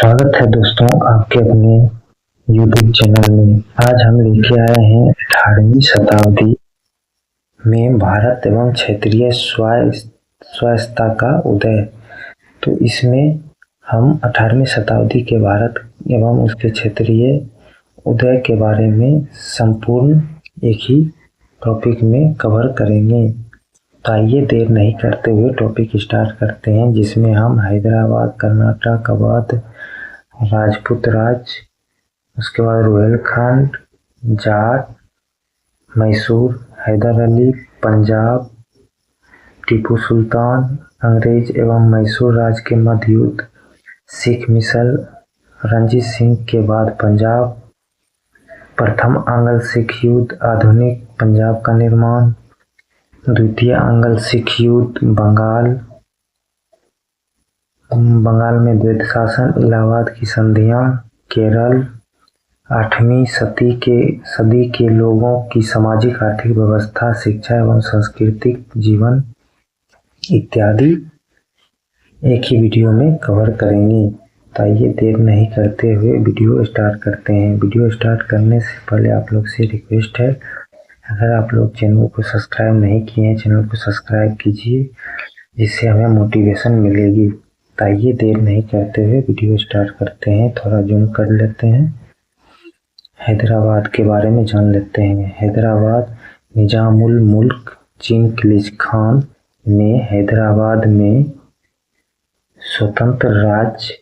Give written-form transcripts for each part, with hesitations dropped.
स्वागत है दोस्तों आपके अपने YouTube चैनल में। आज हम लेके आए हैं 18वीं शताब्दी में भारत एवं क्षेत्रीय स्वायत्तता का उदय। तो इसमें हम 18वीं शताब्दी के भारत एवं उसके क्षेत्रीय उदय के बारे में संपूर्ण एक ही टॉपिक में कवर करेंगे। तो आइए देर नहीं करते हुए टॉपिक स्टार्ट करते हैं, जिसमें हम हैदराबाद, कर्नाटक, अवध, राजपूत राज, उसके बाद रोहिलखंड, जाट, मैसूर, हैदर अली, पंजाब, टीपू सुल्तान, अंग्रेज एवं मैसूर राज के मध्य युद्ध, सिख मिसल, रणजीत सिंह के बाद पंजाब, प्रथम आंग्ल सिख युद्ध, आधुनिक पंजाब का निर्माण, द्वितीय आंग्ल सिख युद्ध, बंगाल में द्वैत शासन, इलाहाबाद की संधियां, केरल, 8वीं सदी के लोगों की सामाजिक आर्थिक व्यवस्था, शिक्षा एवं सांस्कृतिक जीवन इत्यादि एक ही वीडियो में कवर करेंगे। तो आइए देर नहीं करते हुए वीडियो स्टार्ट करते हैं। वीडियो स्टार्ट करने से पहले आप लोग से रिक्वेस्ट है, अगर आप लोग चैनल को सब्सक्राइब नहीं किए हैं, चैनल को सब्सक्राइब कीजिए, जिससे हमें मोटिवेशन मिलेगी। तो आइए देर नहीं करते हुए वीडियो स्टार्ट करते हैं। थोड़ा जूम कर लेते हैं, हैदराबाद के बारे में जान लेते हैं। हैदराबाद, निजामुल मुल्क चिंगलिज खान ने हैदराबाद में स्वतंत्र राज्य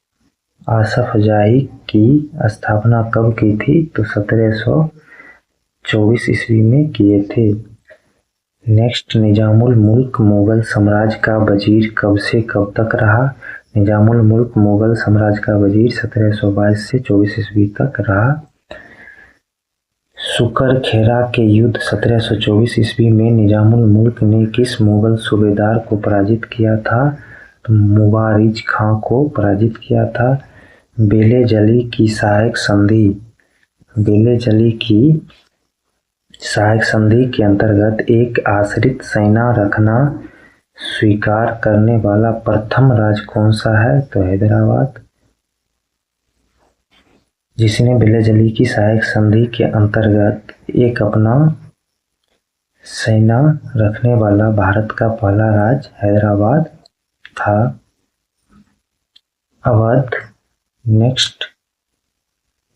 आसफ जाही की स्थापना कब की थी? तो 1724 ईस्वी में किए थे। नेक्स्ट, निजामुल मुल्क मुगल साम्राज्य का वजीर कब से कब तक रहा? निजामुल मुल्क मुगल साम्राज्य का वजीर 1722 से 24 ईस्वी तक रहा। सुकरखेरा के युद्ध 1724 ईस्वी में निजामुल मुल्क ने किस मुगल सूबेदार को पराजित किया था? तो मुबारिज खां को पराजित किया था। बेले जली की सहायक संधि, बेले जली की सहायक संधि के अंतर्गत एक आश्रित सेना रखना स्वीकार करने वाला प्रथम राज्य कौन सा है? तो हैदराबाद। जिसने बेले जली की सहायक संधि के अंतर्गत एक अपना सेना रखने वाला भारत का पहला राज्य हैदराबाद था। अवध, नेक्स्ट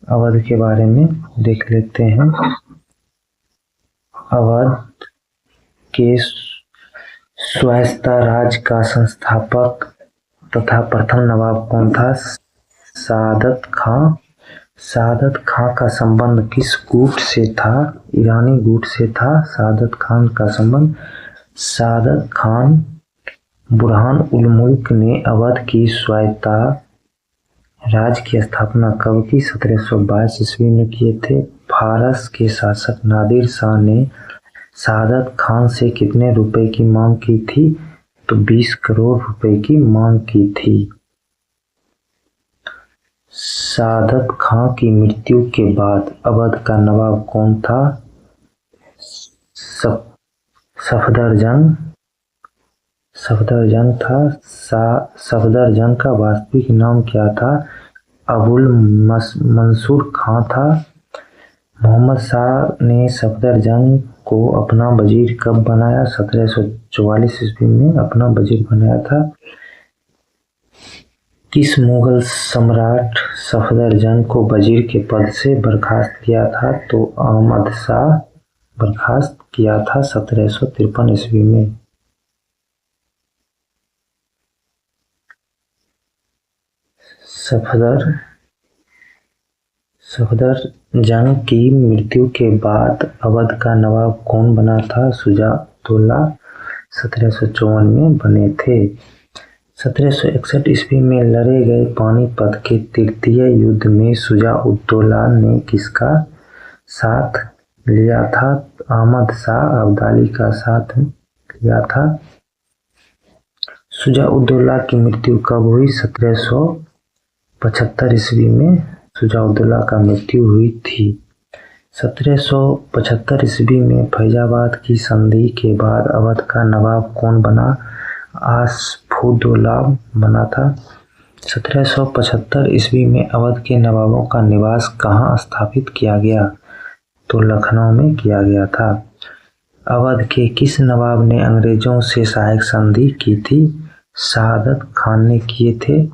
अवध के बारे में देख लेते हैं। अवध के स्वायत्तता राज्य का संस्थापक तथा प्रथम नवाब कौन था? सादत खां। सादत खां का संबंध किस गुट से था? ईरानी गुट से था सादत खान का संबंध। सादत खान बुरहान उल मुल्क ने अवध की स्वायत्तता राज्य की स्थापना कब की? 1722 ईस्वी में किए थे। फारस के शासक नादिर शाह ने सादत खान से कितने रुपए की मांग की थी? तो 20 करोड़ रुपए की मांग की थी। सादत खां की मृत्यु के बाद अवध का नवाब कौन था? सफदरजंग था। सफदरजंग का वास्तविक नाम क्या था? अबुल मंसूर खां था। मोहम्मद शाह ने सफदरजंग को अपना वजीर कब बनाया? 1744 ईस्वी में अपना वजीर बनाया था। किस मुगल सम्राट सफदरजंग को वजीर के पद से बर्खास्त किया था? तो अहमद शाह बर्खास्त किया था 1753 ईस्वी में। सफदरजंग की मृत्यु के बाद अवध का नवाब कौन बना था? शुजा-उद-दौला 1754 में बने थे। 1761 ईस्वी में लड़े गए पानीपत के तृतीय युद्ध में शुजा-उद-दौला ने किसका साथ लिया था? अहमद शाह अब्दाली का साथ लिया था। शुजा-उद-दौला की मृत्यु कब हुई? 1775 ईस्वी में शुजा-उद-दौला का मृत्यु हुई थी। 1775 ईस्वी में फैजाबाद की संधि के बाद अवध का नवाब कौन बना? आसफउद्दौला बना था। 1775 ईस्वी में अवध के नवाबों का निवास कहाँ स्थापित किया गया? तो लखनऊ में किया गया था। अवध के किस नवाब ने अंग्रेजों से सहायक संधि की थी? शहादत खान ने किए थे।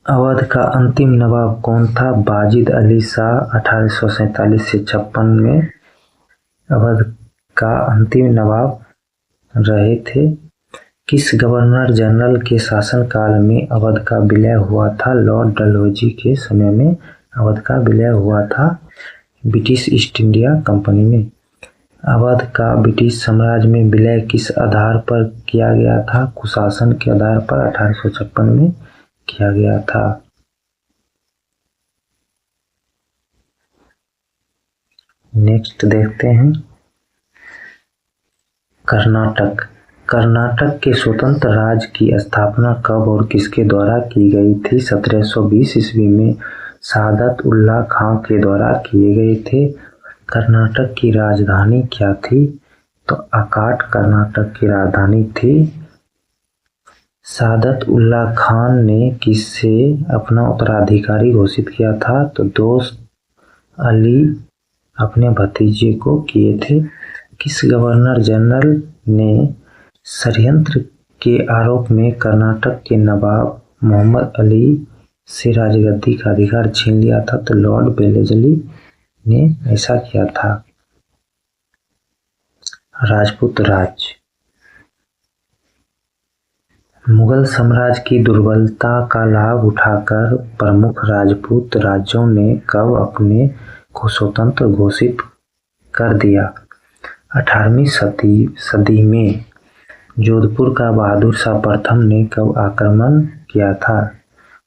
अवध का अंतिम नवाब कौन था? बाजिद अली शाह 1847 से 56 में अवध का अंतिम नवाब रहे थे। किस गवर्नर जनरल के शासनकाल में अवध का विलय हुआ था? लॉर्ड डलहौजी के समय में अवध का विलय हुआ था ब्रिटिश ईस्ट इंडिया कंपनी में। अवध का ब्रिटिश साम्राज्य में विलय किस आधार पर किया गया था? कुशासन के आधार पर 1856 में किया गया था। नेक्स्ट देखते हैं कर्नाटक। कर्नाटक के स्वतंत्र राज्य की स्थापना कब और किसके द्वारा की गई थी? 1720 ईस्वी में शहादत उल्लाह खां के द्वारा किए गए थे। कर्नाटक की राजधानी क्या थी? तो अकाट कर्नाटक की राजधानी थी। शहादत उल्लाह खान ने किससे अपना उत्तराधिकारी घोषित किया था? तो दोस्त अली अपने भतीजे को किए थे। किस गवर्नर जनरल ने षड्यंत्र के आरोप में कर्नाटक के नवाब मोहम्मद अली से राजगद्दी का अधिकार छीन लिया था? तो लॉर्ड वेलेस्ली ने ऐसा किया था। राजपूत राज्य। मुगल साम्राज्य की दुर्बलता का लाभ उठाकर प्रमुख राजपूत राज्यों ने कब अपने को स्वतंत्र घोषित कर दिया? 18वीं सदी में। जोधपुर का बहादुर शाह प्रथम ने कब आक्रमण किया था?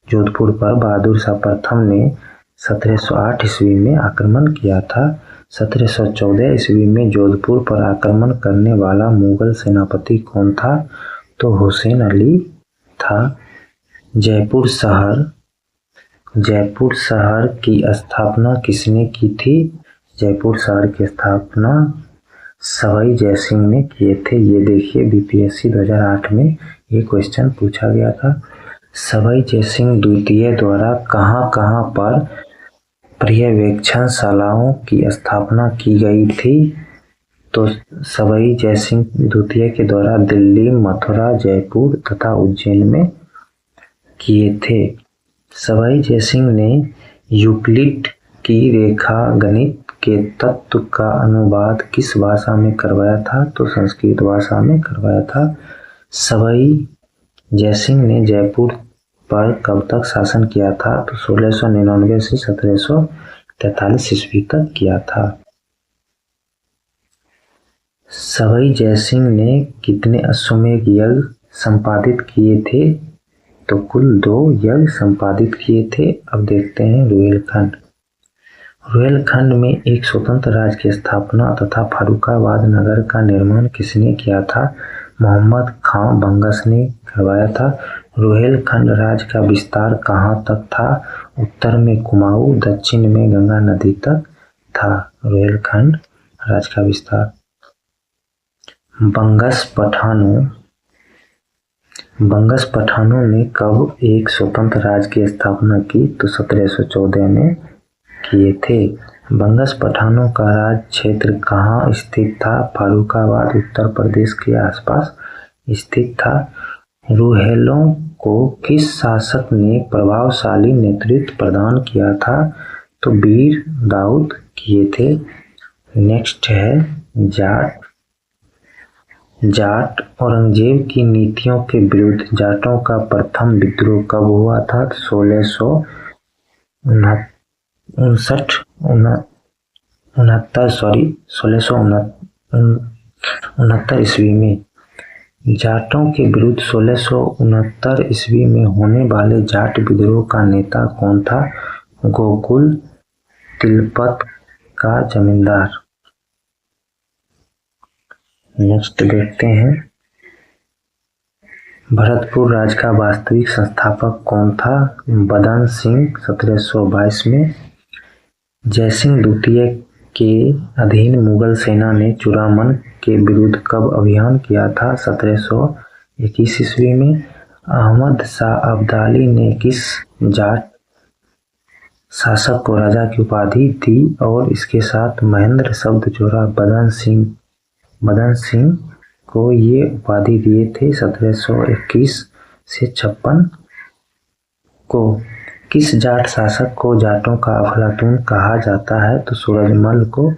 जोधपुर पर बहादुर शाह प्रथम ने 1708 ईस्वी में आक्रमण किया था। 1714 ईस्वी में जोधपुर पर आक्रमण करने वाला मुगल सेनापति कौन था? तो हुसैन अली था। जयपुर शहर की स्थापना किसने की थी? जयपुर शहर की स्थापना सवाई जयसिंह ने किए थे। ये देखिए बीपीएससी 2008 में ये क्वेश्चन पूछा गया था। सवाई जयसिंह द्वितीय द्वारा कहां पर पर्यवेक्षणशालाओं की स्थापना की गई थी? तो सवाई जयसिंह द्वितीय के द्वारा दिल्ली, मथुरा, जयपुर तथा उज्जैन में किए थे। सवाई जयसिंह ने यूक्लिड की रेखा गणित के तत्व का अनुवाद किस भाषा में करवाया था? तो संस्कृत भाषा में करवाया था। सवाई जयसिंह ने जयपुर पर कब तक शासन किया था? तो 1699 से 1743 ईस्वी तक किया था। सवाई जयसिंह ने कितने अश्वमेध यज्ञ संपादित किए थे? तो कुल 2 यज्ञ संपादित किए थे। अब देखते हैं रुहेलखंड। रुहेलखंड में एक स्वतंत्र राज्य की स्थापना तथा फर्रुखाबाद नगर का निर्माण किसने किया था? मोहम्मद खां बंगश ने करवाया था। रुहेलखंड राज्य का विस्तार कहाँ तक था? उत्तर में कुमाऊं, दक्षिण में गंगा नदी तक था रुहेलखंड राज्य का विस्तार। बंगश पठानों ने कब एक स्वतंत्र राज्य की स्थापना की? तो 1714 में किए थे। बंगश पठानों का राज क्षेत्र कहाँ स्थित था? फर्रुखाबाद उत्तर प्रदेश के आसपास स्थित था। रुहेलों को किस शासक ने प्रभावशाली नेतृत्व प्रदान किया था? तो वीर दाऊद किए थे। नेक्स्ट है जाट। औरंगजेब की नीतियों के विरुद्ध जाटों का प्रथम विद्रोह कब हुआ था? 1669 ईस्वी में। जाटों के विरुद्ध 1669 ईस्वी में होने वाले जाट विद्रोह का नेता कौन था? गोकुल तिलपत का जमींदार। नेक्स्ट देखते हैं भरतपुर राज्य का वास्तविक संस्थापक कौन था? बदन सिंह 1722 में। जयसिंह द्वितीय के अधीन मुगल सेना ने चूड़ामन के विरुद्ध कब अभियान किया था? 1721 ईस्वी में अहमद शाह अब्दाली ने किस जाट शासक को राजा की उपाधि दी और इसके साथ महेंद्र शब्द जोड़ा? बदन सिंह को ये उपाधि दिए थे 1721 से 56 को। किस जाट शासक को जाटों का अफलातून कहा जाता है? तो सूरजमल को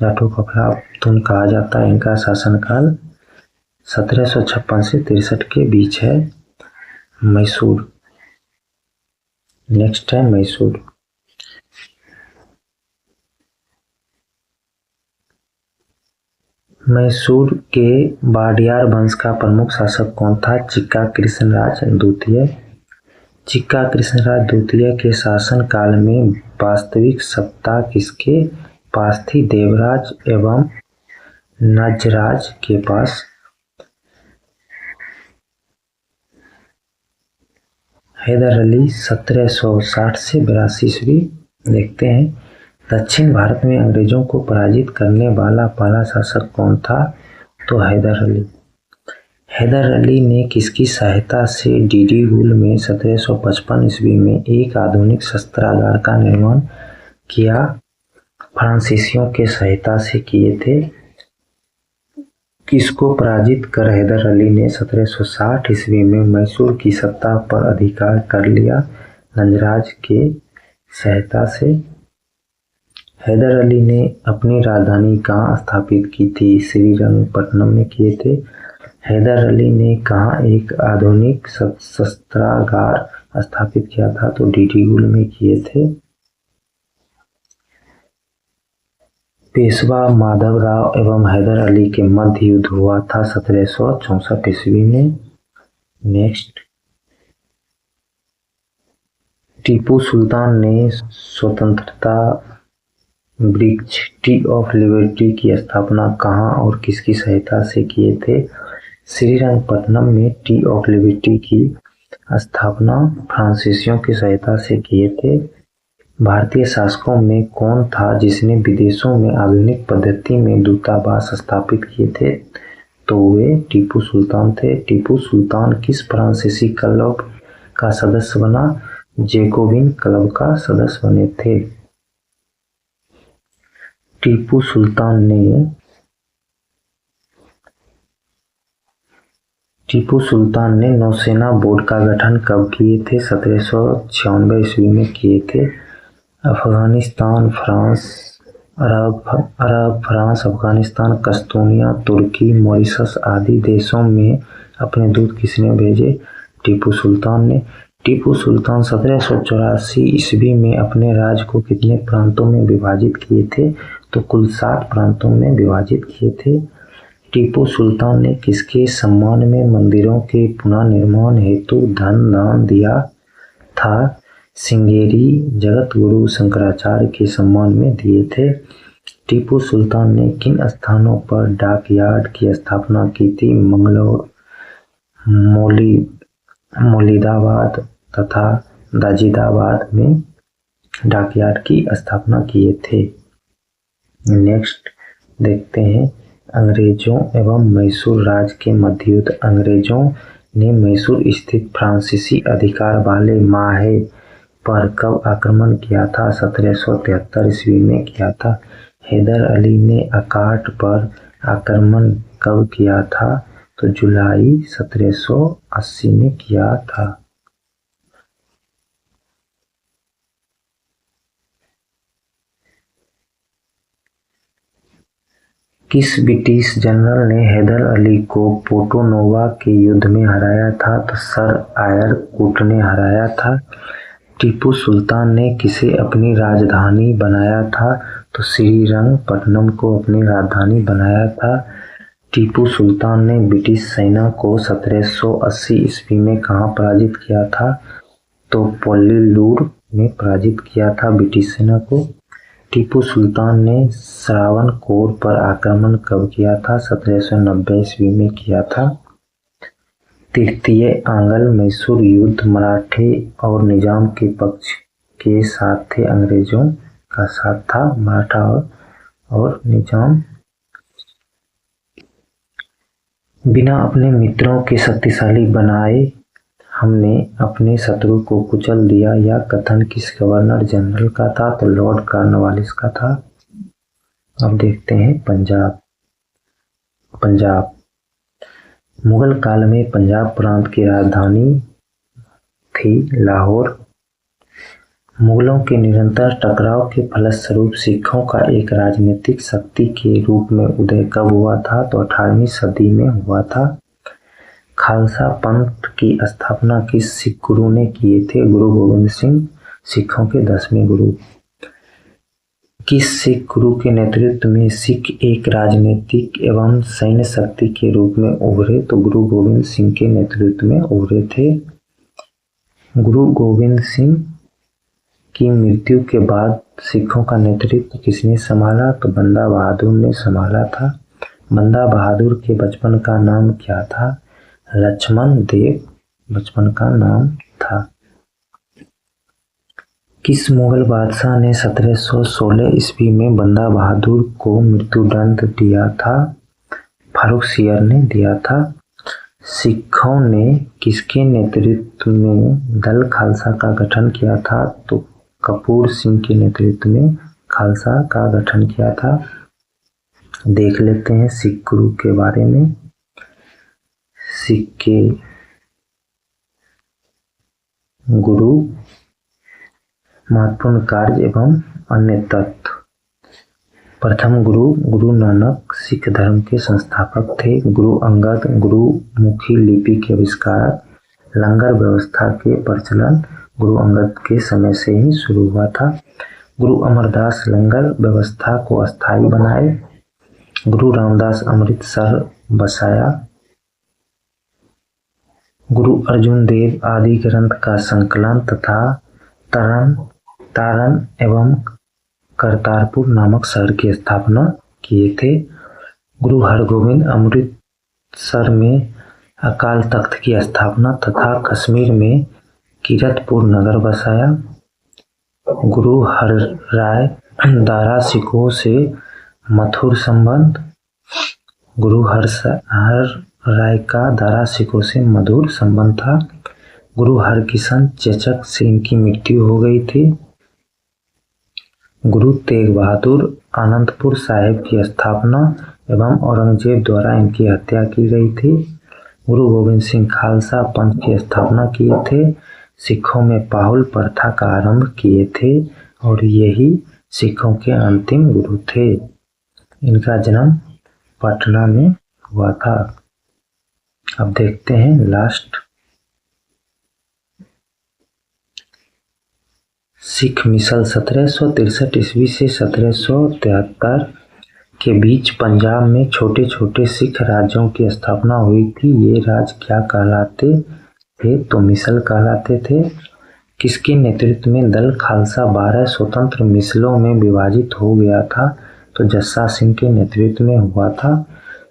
जाटों का अफलातून कहा जाता है। इनका शासनकाल 1756 से 63 के बीच है। मैसूर, नेक्स्ट है मैसूर। मैसूर के वाडियार वंश का प्रमुख शासक कौन था? चिक्का कृष्णराज द्वितीय। चिक्का कृष्णराज द्वितीय के शासन काल में वास्तविक सत्ता किसके पास थी? देवराज एवं नजराज के पास। हैदर अली 1760 से 82 ईस्वी। देखते हैं, दक्षिण भारत में अंग्रेजों को पराजित करने वाला पहला शासक कौन था? तो हैदर अली। हैदर अली ने किसकी सहायता से डीडीगुल में 1755 ईस्वी में एक आधुनिक शस्त्रागार का निर्माण किया? फ्रांसीसियों के सहायता से किए थे। किसको पराजित कर हैदर अली ने 1760 ईस्वी में मैसूर की सत्ता पर अधिकार कर लिया? नंजराज के सहायता से। हैदर अली ने अपनी राजधानी कहाँ स्थापित की थी? श्रीरंगपट्टनम में किए थे। हैदर अली ने कहाँ एक आधुनिक शस्त्रागार स्थापित किया था? तो डीडीगुल में किए थे। पेशवा माधवराव एवं हैदर अली के मध्य युद्ध हुआ था 1764 ईस्वी में। नेक्स्ट, टीपू सुल्तान ने स्वतंत्रता वृक्ष टी ऑफ लिबर्टी की स्थापना कहाँ और किसकी सहायता से किए थे? श्रीरंगपट्टनम में टी ऑफ लिबर्टी की स्थापना फ्रांसीसियों की सहायता से किए थे। भारतीय शासकों में कौन था जिसने विदेशों में आधुनिक पद्धति में दूतावास स्थापित किए थे? तो वे टीपू सुल्तान थे। टीपू सुल्तान किस फ्रांसीसी क्लब का सदस्य बना? जैकोबिन क्लब का सदस्य बने थे। टीपू सुल्तान ने नौसेना बोर्ड का गठन कब किए थे? 1796 ईस्वी में किए थे। अफगानिस्तान, फ्रांस, अफगानिस्तान, कस्तूनिया, तुर्की, मॉरिशस आदि देशों में अपने दूत किसने भेजे? टीपू सुल्तान ने। टीपू सुल्तान 1784 ईस्वी में अपने राज्य को कितने प्रांतों में विभाजित किए थे? तो कुल 7 प्रांतों में विभाजित किए थे। टीपू सुल्तान ने किसके सम्मान में मंदिरों के पुनः निर्माण हेतु धन दान दिया था? श्रृंगेरी जगत गुरु शंकराचार्य के सम्मान में दिए थे। टीपू सुल्तान ने किन स्थानों पर डाकयार्ड की स्थापना की थी? मंगलौर, मौलिदाबाद तथा दाजिदाबाद में डाकयार्ड की स्थापना किए थे। नेक्स्ट देखते हैं, अंग्रेजों एवं मैसूर राज्य के मध्य युद्ध। अंग्रेजों ने मैसूर स्थित फ्रांसीसी अधिकार वाले माहे पर कब आक्रमण किया था? 1773 ईस्वी में किया था। हैदर अली ने अकाट पर आक्रमण कब किया था? तो जुलाई 1780 में किया था। किस ब्रिटिश जनरल ने हैदर अली को पोर्टो नोवा के युद्ध में हराया था? तो सर आयर कूट ने हराया था। टीपू सुल्तान ने किसे अपनी राजधानी बनाया था? तो श्रीरंगपट्टनम को अपनी राजधानी बनाया था। टीपू सुल्तान ने ब्रिटिश सेना को 1780 ईस्वी में कहाँ पराजित किया था? तो पोल्लीलूर में पराजित किया था ब्रिटिश सेना को। टीपू सुल्तान ने श्रावणकोर पर आक्रमण कब किया था? 1790 ईस्वी में किया था। तृतीय आंग्ल मैसूर युद्ध मराठे और निजाम के पक्ष के साथ थे। अंग्रेजों का साथ था मराठा और निजाम। बिना अपने मित्रों के शक्तिशाली बनाए हमने अपने शत्रु को कुचल दिया। यह कथन किस गवर्नर जनरल का था? तो लॉर्ड कॉर्नवालिस का था। अब देखते हैं पंजाब। मुगल काल में पंजाब प्रांत की राजधानी थी लाहौर। मुगलों के निरंतर टकराव के फलस्वरूप सिखों का एक राजनीतिक शक्ति के रूप में उदय कब हुआ था? तो 18वीं सदी में हुआ था। खालसा पंथ की स्थापना किस सिख गुरु ने किए थे? गुरु गोविंद सिंह, सिखों के 10वें गुरु। किस सिख गुरु के नेतृत्व में सिख एक राजनीतिक एवं सैन्य शक्ति के रूप में उभरे? तो गुरु गोविंद सिंह के नेतृत्व में उभरे थे। गुरु गोविंद सिंह की मृत्यु के बाद सिखों का नेतृत्व किसने संभाला? तो बंदा बहादुर ने संभाला था। बंदा बहादुर के बचपन का नाम क्या था? लक्ष्मण देव बचपन का नाम था। किस मुगल बादशाह ने 1716 ईस्वी में बंदा बहादुर को मृत्युदंड दिया था? फारुखसियर ने दिया था। सिखों ने किसके नेतृत्व में दल खालसा का गठन किया था? तो कपूर सिंह के नेतृत्व में खालसा का गठन किया था। देख लेते हैं सिख गुरु के बारे में। सिख के गुरु, महत्वपूर्ण कार्य एवं अन्य तत्व। प्रथम गुरु गुरु नानक सिख धर्म के संस्थापक थे। गुरु अंगद गुरुमुखी लिपि के आविष्कारक। लंगर व्यवस्था के प्रचलन गुरु अंगद के समय से ही शुरू हुआ था। गुरु अमरदास लंगर व्यवस्था को स्थायी बनाए। गुरु रामदास अमृतसर बसाया। गुरु अर्जुन देव आदि ग्रंथ का संकलन तथा तारण एवं करतारपुर नामक शहर की स्थापना किए थे। गुरु हरगोविंद अमृतसर में अकाल तख्त की स्थापना तथा कश्मीर में कीरतपुर नगर बसाया। गुरु हरराय दारा सिखों से मधुर संबंध। गुरु हरराय का दारा सिखों से मधुर संबंध था। गुरु हरकिशन चेचक से इनकी मृत्यु हो गई थी। गुरु तेग बहादुर आनंदपुर साहिब की स्थापना एवं औरंगजेब द्वारा इनकी हत्या की गई थी। गुरु गोविंद सिंह खालसा पंथ की स्थापना किए थे। सिखों में पाहुल प्रथा का आरंभ किए थे और यही सिखों के अंतिम गुरु थे। इनका जन्म पटना में हुआ था। अब देखते हैं लास्ट सिख मिसल। 1763 ईस्वी से 1773 के बीच पंजाब में छोटे छोटे सिख राज्यों की स्थापना हुई थी। ये राज्य क्या कहलाते थे? तो मिसल कहलाते थे। किसके नेतृत्व में दल खालसा 12 स्वतंत्र मिसलों में विभाजित हो गया था? तो जस्सा सिंह के नेतृत्व में हुआ था।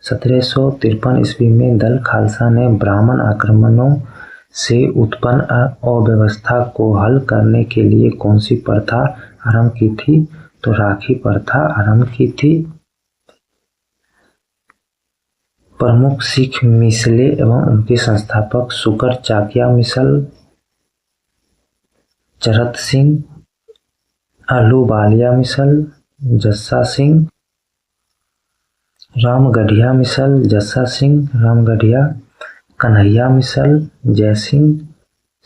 1753 ईस्वी में दल खालसा ने ब्राह्मण आक्रमणों से उत्पन्न अव्यवस्था को हल करने के लिए कौन सी प्रथा आरंभ की थी? तो राखी प्रथा आरंभ की थी। प्रमुख सिख मिसले एवं उनके संस्थापक सुकर चाकिया मिसल, चरत सिंह, आलूवालिया मिसल, जस्सा सिंह, रामगढ़िया मिसल, जस्सा सिंह, रामगढ़िया, कन्हैया मिसल, जयसिंह,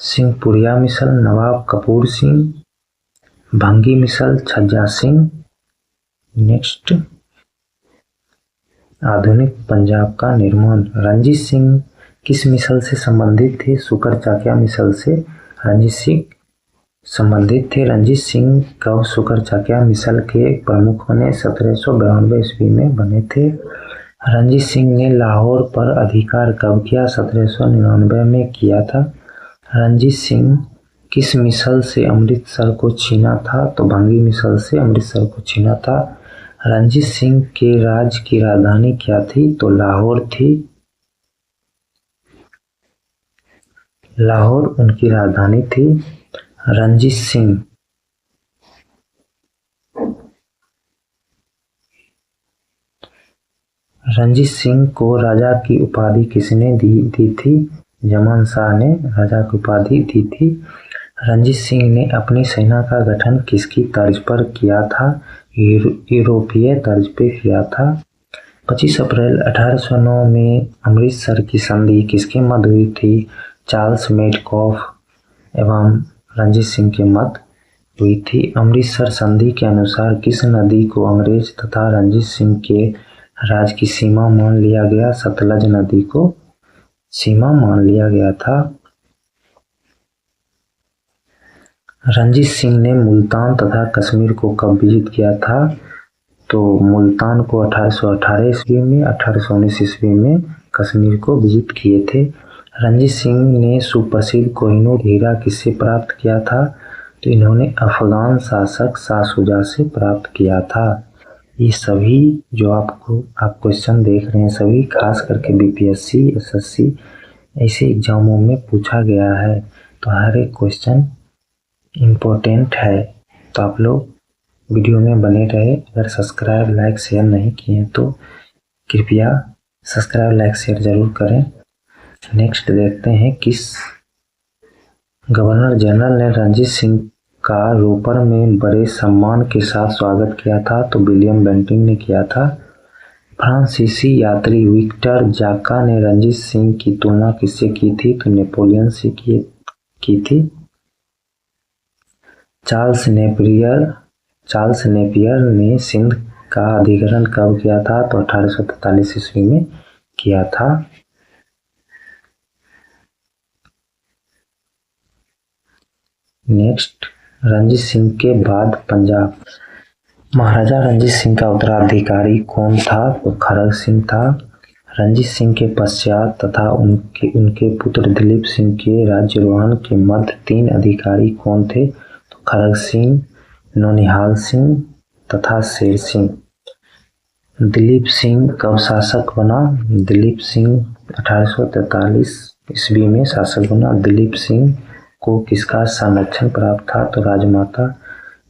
सिंहपुरिया मिसल, नवाब कपूर सिंह, भंगी मिसल, छज्जा सिंह। नेक्स्ट, आधुनिक पंजाब का निर्माण। रणजीत सिंह किस मिसल से संबंधित थे? सुकर चाकिया मिसल से रणजीत सिंह संबंधित थे। रणजीत सिंह कब सुकर चाकिया मिसल के प्रमुख बने? 1792 ईस्वी में बने थे। रणजीत सिंह ने लाहौर पर अधिकार कब किया? 1799 में किया था। रणजीत सिंह किस मिसल से अमृतसर को छीना था? तो भंगी मिसल से अमृतसर को छीना था। रणजीत सिंह के राज्य की राजधानी क्या थी? तो लाहौर थी। लाहौर उनकी राजधानी थी। रणजीत सिंह रंजीत सिंह को राजा की उपाधि किसने दी थी? जमान शाह ने राजा की उपाधि दी थी। रंजीत सिंह ने अपनी सेना का गठन किसकी तर्ज पर किया था? यूरोपीय तर्ज पे किया था। 25 अप्रैल 1809 में अमृतसर की संधि किसके मध्य हुई थी? चार्ल्स मेडकॉफ एवं रंजीत सिंह के मध्य हुई थी। अमृतसर संधि के अनुसार किस नदी को अंग्रेज तथा रंजीत सिंह के राज की सीमा मान लिया गया? सतलज नदी को सीमा मान लिया गया था। रंजीत सिंह ने मुल्तान तथा कश्मीर को कब विजित किया था? तो मुल्तान को 1818 ईस्वी में, 1819 ईस्वी में कश्मीर को विजित किए थे। रंजीत सिंह ने सुप्रसिद्ध कोहिनूर हीरा किससे प्राप्त किया था? तो इन्होंने अफगान शासक शाह शुजा से प्राप्त किया था। ये सभी जो आप क्वेश्चन देख रहे हैं सभी खास करके बीपीएससी, एसएससी ऐसे एग्जामों में पूछा गया है, तो हर एक क्वेश्चन इम्पोर्टेंट है। तो आप लोग वीडियो में बने रहे। अगर सब्सक्राइब, लाइक, शेयर नहीं किए तो कृपया सब्सक्राइब, लाइक, शेयर जरूर करें। नेक्स्ट देखते हैं, किस गवर्नर जनरल ने रंजीत सिंह का रोपर में बड़े सम्मान के साथ स्वागत किया था? तो विलियम बेंटिंक ने किया था। फ्रांसीसी यात्री विक्टर जाका ने रंजीत सिंह की तुलना किससे की थी? तो नेपोलियन से की थी। चार्ल्स नेपियर ने सिंध का अधिग्रहण कब किया था? तो 1843 ईस्वी में किया था। नेक्स्ट, रंजीत सिंह के बाद पंजाब महाराजा रंजीत सिंह का उत्तराधिकारी कौन था? तो खड़ग सिंह था। रंजीत सिंह के पश्चात तथा उनके पुत्र दिलीप सिंह के राज्यारोहण के मध्य 3 अधिकारी कौन थे? तो खड़ग सिंह, नौनिहाल सिंह तथा शेर सिंह। दिलीप सिंह कब शासक बना? दिलीप सिंह 1843 ईस्वी में शासक बना। दिलीप सिंह को किसका संरक्षण प्राप्त था? तो राजमाता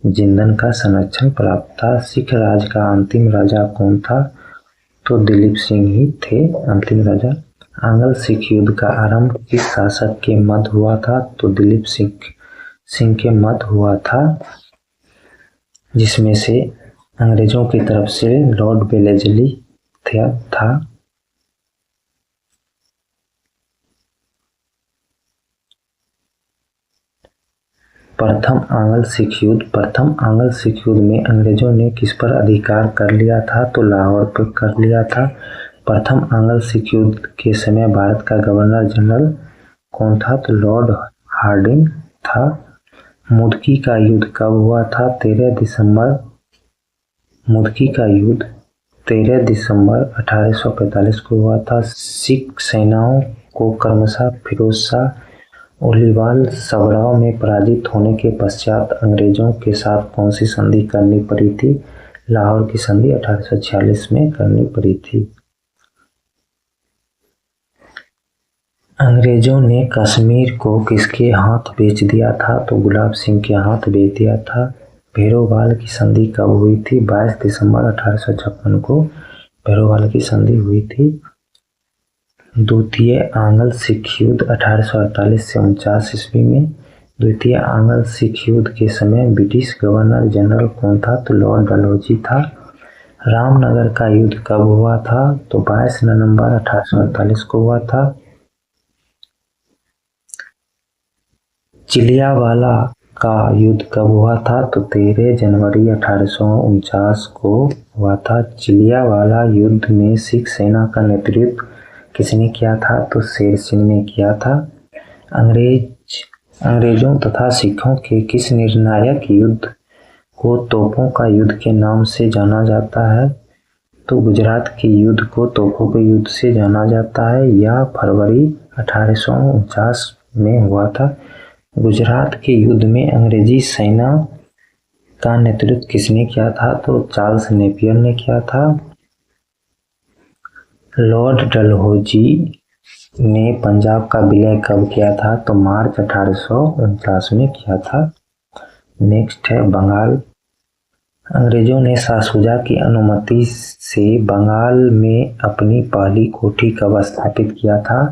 जिंदन का संरक्षण प्राप्त था। सिख राज का अंतिम राजा कौन था? तो दिलीप सिंह ही थे अंतिम राजा। आंग्ल सिख युद्ध का आरंभ किस शासक के मध्य हुआ था? तो दिलीप सिंह के मध्य हुआ था, जिसमें से अंग्रेजों की तरफ से लॉर्ड वेलेस्ली था। प्रथम आंग्ल सिख युद्ध में अंग्रेजों ने किस पर अधिकार कर लिया था? तो लाहौर पर कर लिया था। प्रथम आंग्ल सिख युद्ध के समय भारत का गवर्नर जनरल कौन था? तो लॉर्ड हार्डिंग था। मुदकी का युद्ध कब हुआ था? 13 दिसंबर। मुदकी का युद्ध 13 दिसंबर 1845 को हुआ था। सिख सेनाओं को क्रमशः फिरोज शाह, ओलीवाल, सबराव में पराजित होने के पश्चात अंग्रेजों के साथ कौन सी संधि करनी पड़ी थी? लाहौर की संधि 1846 में करनी पड़ी थी। अंग्रेजों ने कश्मीर को किसके हाथ बेच दिया था? तो गुलाब सिंह के हाथ बेच दिया था। भैरोवाल की संधि कब हुई थी? 22 दिसंबर 1856 को भैरोवाल की संधि हुई थी। द्वितीय आंग्ल सिख युद्ध 1848 से 49 ईस्वी में। द्वितीय आंग्ल सिख युद्ध के समय ब्रिटिश गवर्नर जनरल कौन था? तो लॉर्ड डलहौजी था। रामनगर का युद्ध कब हुआ था? तो 22 नवंबर 1848 को हुआ था। चिलियावाला का युद्ध कब हुआ था? तो 13 जनवरी 1849 को हुआ था। चिलियावाला युद्ध में सिख सेना का नेतृत्व किसने किया था? तो शेर सिंह ने किया था। अंग्रेजों तथा सिखों के किस निर्णायक युद्ध को तोपों का युद्ध के नाम से जाना जाता है? तो गुजरात के युद्ध को तोपों के युद्ध से जाना जाता है। यह फरवरी 1849 में हुआ था। गुजरात के युद्ध में अंग्रेजी सेना का नेतृत्व किसने किया था? तो चार्ल्स नेपियर ने किया था। लॉर्ड डलहौजी ने पंजाब का विलय कब किया था? तो मार्च 1849 में किया था। नेक्स्ट है बंगाल। अंग्रेजों ने शाह शुजा की अनुमति से बंगाल में अपनी पहली कोठी कब स्थापित किया था?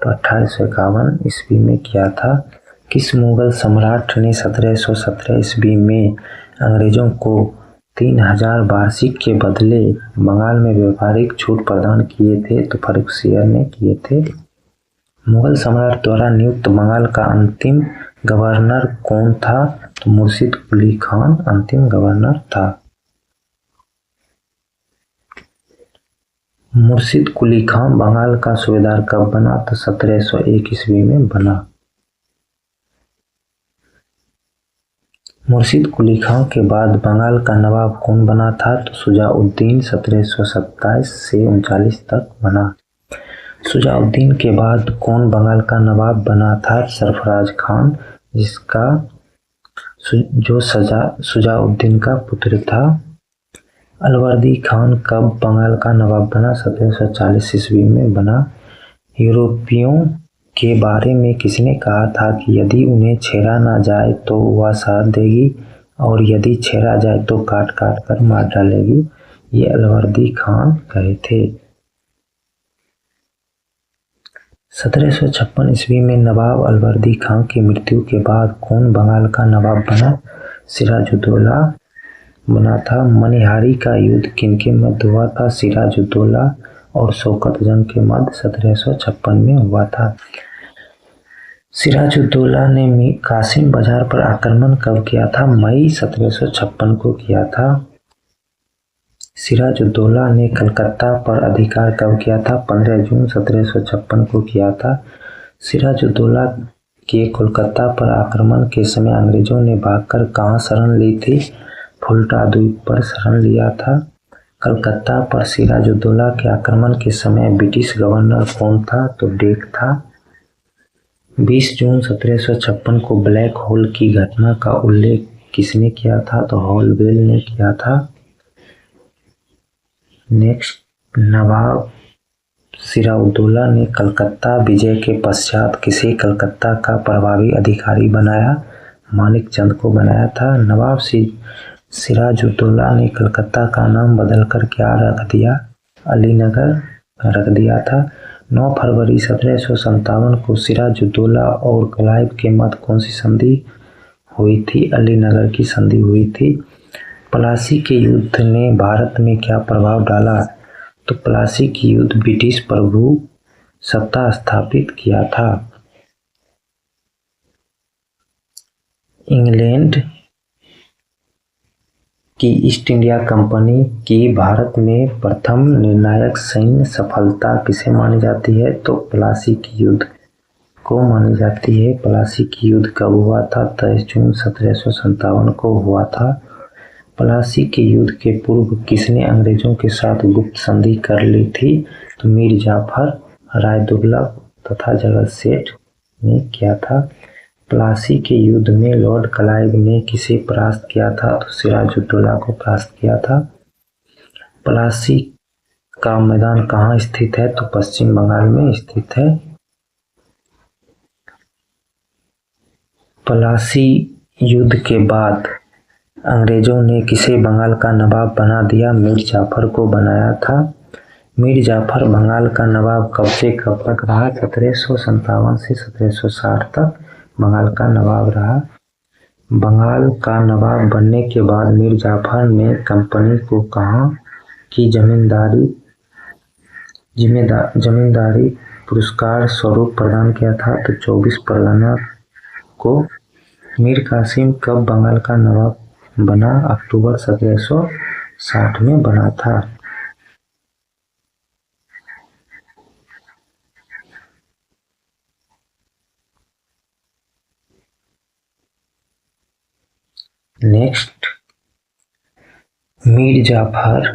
तो 1851 ईस्वी में किया था। किस मुगल सम्राट ने 1717 ईस्वी में अंग्रेजों को 3000 वार्षिक के बदले बंगाल में व्यापारिक छूट प्रदान किए थे? तो फर्रुखसियर ने किए थे। मुगल सम्राट द्वारा नियुक्त बंगाल का अंतिम गवर्नर कौन था? तो मुर्शिद कुली खान अंतिम गवर्नर था। मुर्शिद कुली खान बंगाल का सूबेदार कब बना? तो 1701 ईस्वी में बना। मुर्शिद कुली खान के बाद बंगाल का नवाब कौन बना था? तो शुजाउद्दीन 1727 से 39 तक बना। शुजाउद्दीन के बाद कौन बंगाल का नवाब बना था? सरफराज खान, जो शुजाउद्दीन का पुत्र था। अलवर्दी खान कब बंगाल का नवाब बना? 1740 ईस्वी में बना। यूरोपियों के बारे में किसने कहा था कि यदि उन्हें छेड़ा ना जाए तो वह साथ देगी और यदि छेड़ा जाए तो काट काट कर मार डालेगी? ये अलवर्दी खान कहे थे। 1756 ईस्वी में नवाब अलवर्दी खान की मृत्यु के बाद कौन बंगाल का नवाब बना? सिराजुद्दौला बना था। मनिहारी का युद्ध किनके मध्य हुआ था? सिराजुद्दौला और शौकत जंग के मध्य 1756 में हुआ था। सिराजुद्दौला ने कासिम बाजार पर आक्रमण कब किया था? मई 1756 को किया था। सिराजुद्दौला ने कलकत्ता पर अधिकार कब किया था? 15 जून 1756 को किया था। सिराजुद्दौला के कोलकाता पर आक्रमण के समय अंग्रेजों ने भागकर कहाँ शरण ली थी? फुल्टा द्वीप पर शरण लिया था। कलकत्ता पर सिराजुद्दौला के आक्रमण के समय ब्रिटिश गवर्नर कौन था? तो डेक था। 20 जून 1756 को ब्लैक होल की घटना का उल्लेख किसने किया था? तो हॉलवेल ने किया था। नेक्स्ट, नवाब सिराजुद्दौला ने कलकत्ता विजय के पश्चात किसे कलकत्ता का प्रभावी अधिकारी बनाया? मानिक चंद को बनाया था। नवाब सिराजुद्दौला ने कलकत्ता का नाम बदलकर क्या रख दिया? अलीनगर रख दिया था। 9 फरवरी 1757 को सिराजुद्दौला और क्लाइव के मध्य कौन सी संधि हुई थी? अलीनगर की संधि हुई थी। प्लासी के युद्ध ने भारत में क्या प्रभाव डाला? तो प्लासी की युद्ध ब्रिटिश प्रभु सत्ता स्थापित किया था। इंग्लैंड की ईस्ट इंडिया कंपनी की भारत में प्रथम निर्णायक सैन्य सफलता किसे मानी जाती है? तो प्लासी की युद्ध को मानी जाती है। प्लासी की युद्ध कब हुआ था? 23 जून 1757 को हुआ था। प्लासी के युद्ध के पूर्व किसने अंग्रेजों के साथ गुप्त संधि कर ली थी? तो मीर जाफर, राय दुर्लभ तथा जगत सेठ ने किया था। प्लासी के युद्ध में लॉर्ड क्लाइव ने किसे परास्त किया था? तो सिराजुद्दौला को परास्त किया था। प्लासी का मैदान कहाँ स्थित है? तो पश्चिम बंगाल में स्थित है। प्लासी युद्ध के बाद अंग्रेजों ने किसे बंगाल का नवाब बना दिया? मीर जाफर को बनाया था। मीर जाफर बंगाल का नवाब कब से कब तक रहा? 1757 से 1760 तक बंगाल का नवाब रहा। बंगाल का नवाब बनने के बाद मीर जाफर ने कंपनी को कहाँ की जमींदारी पुरस्कार स्वरूप प्रदान किया था? तो 24 परगना को। मीर कासिम कब बंगाल का नवाब बना? अक्टूबर 1760 में बना था। नेक्स्ट, मीर जाफर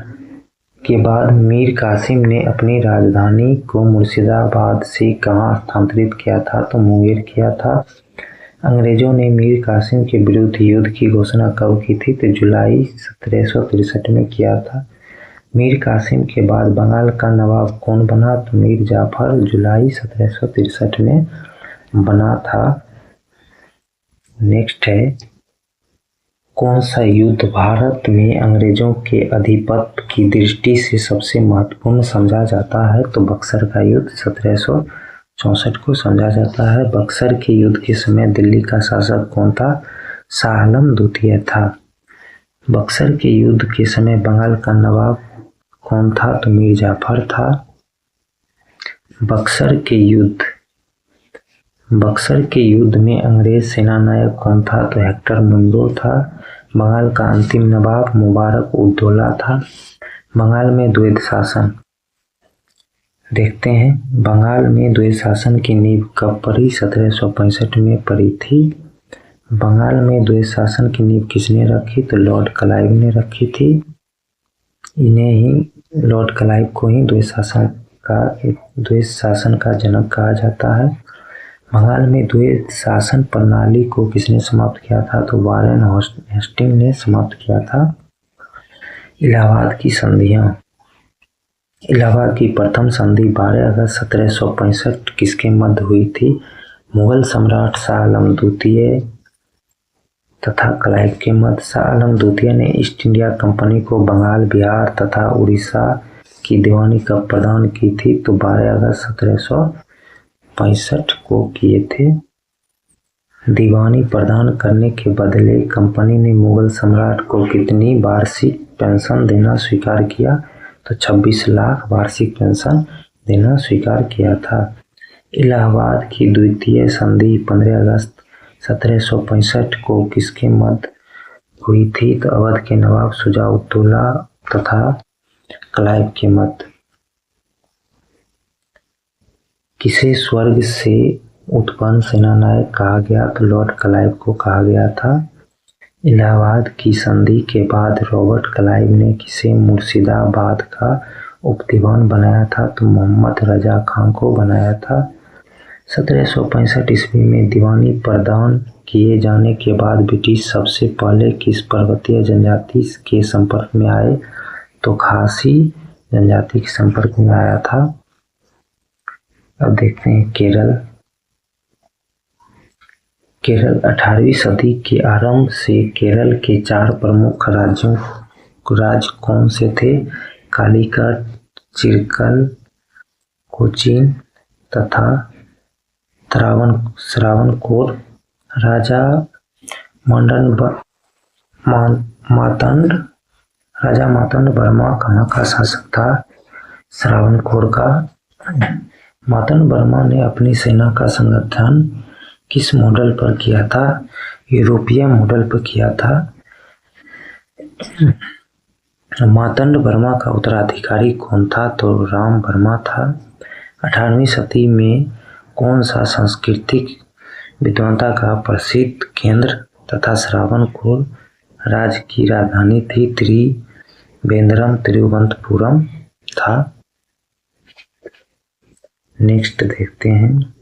के बाद मीर कासिम ने अपनी राजधानी को मुर्शिदाबाद से कहाँ स्थानांतरित किया था? तो मुंगेर किया था। अंग्रेजों ने मीर कासिम के विरुद्ध युद्ध की घोषणा कब की थी? तो जुलाई 1763 में किया था। मीर कासिम के बाद बंगाल का नवाब कौन बना? तो मीर जाफर जुलाई 1763 में बना था। नेक्स्ट है, कौन सा युद्ध भारत में अंग्रेजों के आधिपत्य की दृष्टि से सबसे महत्वपूर्ण समझा जाता है? तो बक्सर का युद्ध 1764 को समझा जाता है। बक्सर के युद्ध के समय दिल्ली का शासक कौन था? शाह आलम द्वितीय था। बक्सर के युद्ध के समय बंगाल का नवाब कौन था? तो मीर जाफर था। बक्सर के युद्ध में अंग्रेज सेनानायक कौन था? तो हेक्टर मुनरो था। बंगाल का अंतिम नवाब मुबारक उद्दौला था। बंगाल में द्वैध शासन देखते हैं। बंगाल में द्वैध शासन की नींव कब पड़ी? 1765 में पड़ी थी। बंगाल में द्वैध शासन की नींव किसने रखी? तो लॉर्ड क्लाइव ने रखी थी। इन्हें ही लॉर्ड क्लाइव को ही द्वैध शासन का जनक कहा जाता है। बंगाल में द्वैध शासन प्रणाली को किसने समाप्त किया था? तो वारेन हेस्टिंग ने समाप्त किया था। इलाहाबाद की संधियां। इलाहाबाद की प्रथम संधि 12 अगस्त 1765 किसके मध्य हुई थी? मुगल सम्राट शाह आलम द्वितीय तथा क्लाइव के मध्य। शाह आलम द्वितीय ने ईस्ट इंडिया कंपनी को बंगाल, बिहार तथा उड़ीसा की दीवानी कब प्रदान की थी? तो 12 अगस्त 1765 को किए थे। दीवानी प्रदान करने के बदले कंपनी ने मुगल सम्राट को कितनी वार्षिक पेंशन देना स्वीकार किया? तो 26 लाख वार्षिक पेंशन देना स्वीकार किया था। इलाहाबाद की द्वितीय संधि 15 अगस्त 1765 को किसके मध्य हुई थी? तो अवध के नवाब शुजा-उद-दौला तथा क्लाइव के मध्य। किसे स्वर्ग से उत्पन्न सेनानायक कहा गया? तो लॉर्ड क्लाइव को कहा गया था। इलाहाबाद की संधि के बाद रॉबर्ट क्लाइव ने किसे मुर्शिदाबाद का उपदीवान बनाया था? तो मोहम्मद रजा खां को बनाया था। 1765 ईस्वी में दीवानी प्रदान किए जाने के बाद ब्रिटिश सबसे पहले किस पर्वतीय जनजाति के संपर्क में आए? तो खासी जनजाति के संपर्क में आया था। अब देखते हैं केरल। केरल 18वीं सदी के आरंभ से केरल के 4 प्रमुख राज्य कौन से थे? कालीकट, चिरकल, कोचीन तथा त्रावणकोर। राजा मार्तंड वर्मा कहाँ का शासक था? त्रावणकोर का। मार्तंड वर्मा ने अपनी सेना का संगठन किस मॉडल पर किया था? यूरोपीय मॉडल पर किया था। मार्तंड वर्मा का उत्तराधिकारी कौन था? तो राम वर्मा था। 18वीं सदी में कौन सा सांस्कृतिक विद्वता का प्रसिद्ध केंद्र तथा त्रावणकोर राज्य की राजधानी थी? त्रिवेंद्रम तिरुवनंतपुरम था। नेक्स्ट देखते हैं।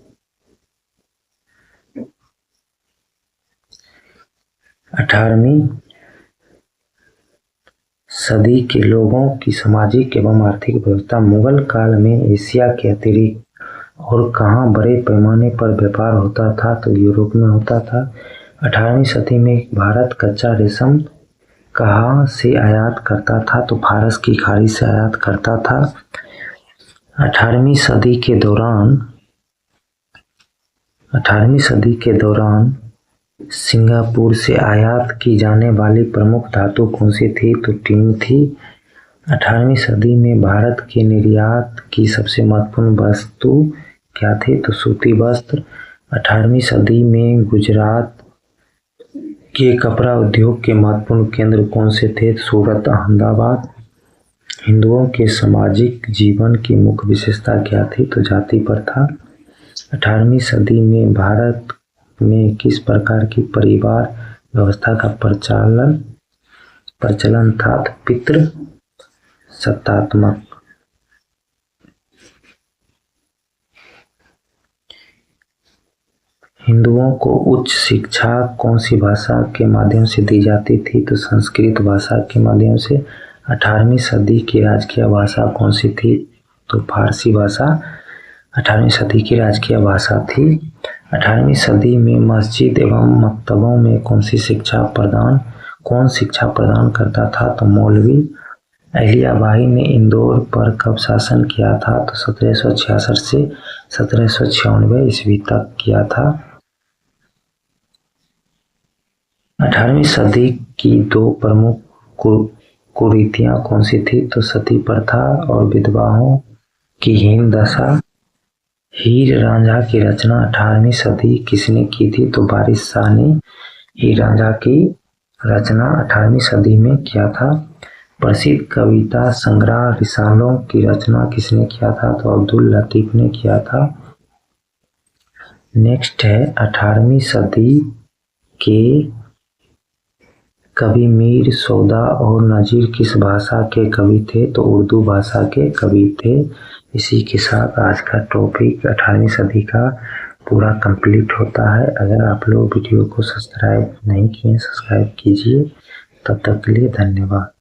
18वीं सदी के लोगों की सामाजिक एवं आर्थिक व्यवस्था। मुगल काल में एशिया के अतिरिक्त और कहाँ बड़े पैमाने पर व्यापार होता था? तो यूरोप में होता था। 18वीं सदी में भारत कच्चा रेशम कहाँ से आयात करता था? तो फारस की खाड़ी से आयात करता था। 18वीं सदी के दौरान सिंगापुर से आयात की जाने वाली प्रमुख धातु कौन सी थी? तो टीन थी। 18वीं सदी में भारत के निर्यात की सबसे महत्वपूर्ण वस्तु क्या थी? तो सूती वस्त्र। 18वीं सदी में गुजरात के कपड़ा उद्योग के महत्वपूर्ण केंद्र कौन से थे? सूरत, अहमदाबाद। हिंदुओं के सामाजिक जीवन की मुख्य विशेषता क्या थी? तो जाति प्रथा। 18वीं सदी में भारत में किस प्रकार की परिवार व्यवस्था का प्रचलन था? तो पितृ सत्तात्मक। हिंदुओं को उच्च शिक्षा कौन सी भाषा के माध्यम से दी जाती थी? तो संस्कृत भाषा के माध्यम से। 18वीं सदी की राजकीय भाषा कौन सी थी? तो फारसी भाषा 18वीं सदी की राजकीय भाषा थी। 18वीं सदी में मस्जिद एवं मकतबों में कौन सी शिक्षा प्रदान कौन शिक्षा प्रदान करता था? तो मौलवी। अहिल्याबाई ने इंदौर पर कब शासन किया था? तो 1766 से 1796 ईस्वी तक किया था। 18वीं सदी की दो प्रमुख कुरीतियां कौन सी थी? तो सती प्रथा और विधवाओं की हीन दशा। हीर रांझा की रचना 18वीं सदी किसने की थी? तो वारिस शाह ने हीर रांझा की रचना 18वीं सदी में किया था। प्रसिद्ध कविता संग्रह रिसालों की रचना किसने किया था? तो अब्दुल लतीफ ने किया था। नेक्स्ट है 18वीं सदी के कवि मीर सौदा और नजीर किस भाषा के कवि थे? तो उर्दू भाषा के कवि थे। इसी के साथ आज का टॉपिक 18वीं सदी का पूरा कंप्लीट होता है। अगर आप लोग वीडियो को सब्सक्राइब नहीं किए, सब्सक्राइब कीजिए। तब तक के लिए धन्यवाद।